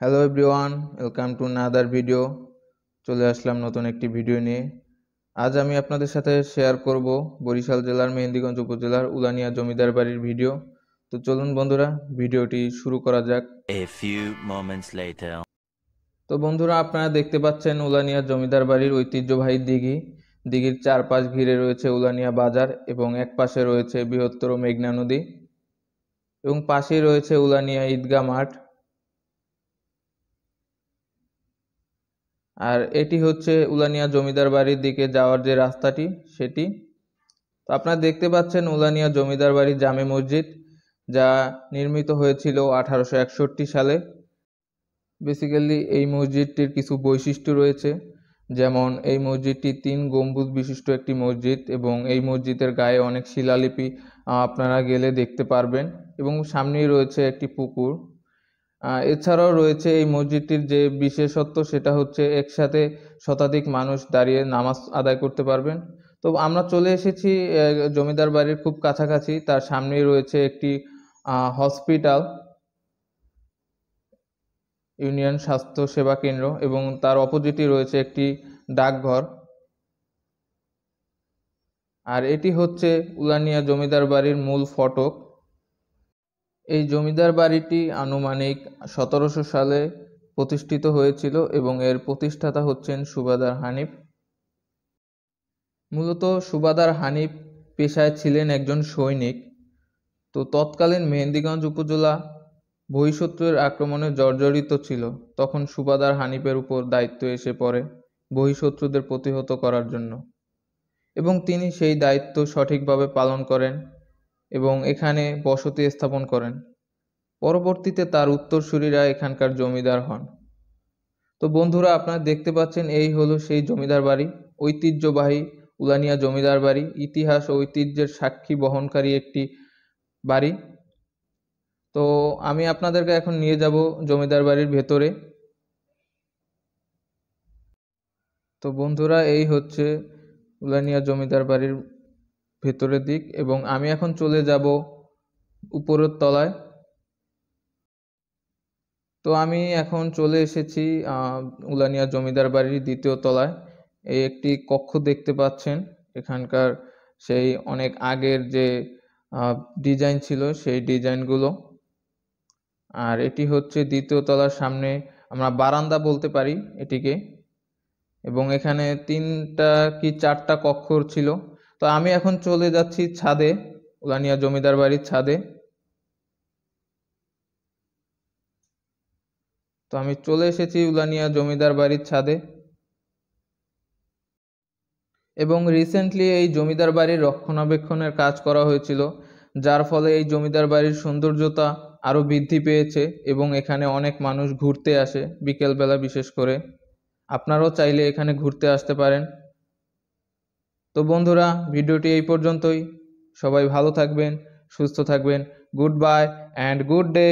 Hello everyone, welcome to another video. চলে আসলাম নতুন একটি ভিডিও নিয়ে। আজ আমি আপনাদের সাথে শেয়ার করব বরিশাল জেলার মেহেন্দিগঞ্জ উপজেলার উলানিয়া জমিদার বাড়ির ভিডিও। তো চলুন বন্ধুরা, ভিডিওটি শুরু করা যাক। A few moments later. তো বন্ধুরা, আপনারা দেখতে পাচ্ছেন উলানিয়া জমিদার বাড়ির ঐতিহ্যবাহী দিঘি। দিঘির চারপাশ ঘিরে রয়েছে উলানিয়া বাজার এবং এক পাশে রয়েছে বৃহত্তর মেঘনা নদী এবং পাশেই রয়েছে উলানিয়া ঈদগাহ মাঠ। আর এটি হচ্ছে উলানিয়া জমিদার বাড়ির দিকে যাওয়ার যে রাস্তাটি সেটি। তো আপনারা দেখতে পাচ্ছেন উলানিয়া জমিদার বাড়ির জামে মসজিদ, যা নির্মিত হয়েছিল 1861 সালে। বেসিক্যালি এই মসজিদটির কিছু বৈশিষ্ট্য রয়েছে, যেমন এই মসজিদটি 3 গম্বুজ বিশিষ্ট একটি মসজিদ এবং এই মসজিদের গায়ে অনেক শিলালিপি আপনারা গেলে দেখতে পারবেন এবং সামনেই রয়েছে একটি পুকুর। এছাড়াও রয়েছে এই মসজিদটির যে বিশেষত্ব, সেটা হচ্ছে একসাথে শতাধিক মানুষ দাঁড়িয়ে নামাজ আদায় করতে পারবেন। তো আমরা চলে এসেছি জমিদার বাড়ির খুব কাছাকাছি। তার সামনেই রয়েছে একটি হসপিটাল, ইউনিয়ন স্বাস্থ্য সেবা কেন্দ্র, এবং তার অপোজিটই রয়েছে একটি ডাকঘর। আর এটি হচ্ছে উলানিয়া জমিদার বাড়ির মূল ফটক। এই জমিদার বাড়িটি আনুমানিক 1700 সালে প্রতিষ্ঠিত হয়েছিল এবং এর প্রতিষ্ঠাতা হচ্ছেন সুবাদার হানিফ। মূলত সুবাদার হানিফ পেশায় ছিলেন একজন সৈনিক। তো তৎকালীন মেহেন্দিগঞ্জ উপজেলা বহিঃশত্রুর আক্রমণে জর্জরিত ছিল। তখন সুবাদার হানিফের উপর দায়িত্ব এসে পড়ে বহিঃশত্রুদের প্রতিহত করার জন্য, এবং তিনি সেই দায়িত্ব সঠিকভাবে পালন করেন এবং এখানে বসতি স্থাপন করেন। পরবর্তীতে তার উত্তরসূরিরা এখানকার জমিদার হন। তো বন্ধুরা, আপনারা দেখতে পাচ্ছেন এই হলো সেই জমিদার বাড়ি, ঐতিহ্যবাহী উলানিয়া জমিদার বাড়ি, ইতিহাস ও ঐতিহ্যের সাক্ষী বহনকারী একটি বাড়ি। তো আমি আপনাদেরকে এখন নিয়ে যাব জমিদার বাড়ির ভেতরে। তো বন্ধুরা, এই হচ্ছে উলানিয়া জমিদার বাড়ির ভেতরের দিক এবং আমি এখন চলে যাব উপরের তলায়। তো আমি এখন চলে এসেছি উলানিয়া জমিদার বাড়ির দ্বিতীয় তলায়। এই একটি কক্ষ দেখতে পাচ্ছেন, এখানকার সেই অনেক আগের যে ডিজাইন ছিল সেই ডিজাইনগুলো। আর এটি হচ্ছে দ্বিতীয় তলার সামনে আমরা বারান্দা বলতে পারি এটিকে, এবং এখানে 3টা কি 4টা কক্ষ ছিল। তো আমি এখন চলে যাচ্ছি ছাদে, উলানিয়া জমিদার বাড়ির ছাদে। তো আমি চলে এসেছি উলানিয়া জমিদার বাড়ির ছাদে এবং রিসেন্টলি এই জমিদার বাড়ির রক্ষণাবেক্ষণের কাজ করা হয়েছিল, যার ফলে এই জমিদার বাড়ির সৌন্দর্যতা আরও বৃদ্ধি পেয়েছে এবং এখানে অনেক মানুষ ঘুরতে আসে বিকেলবেলা বিশেষ করে। আপনারাও চাইলে এখানে ঘুরতে আসতে পারেন। তো বন্ধুরা, ভিডিওটি এই পর্যন্তই। সবাই ভালো থাকবেন, সুস্থ থাকবেন। Good bye and good day.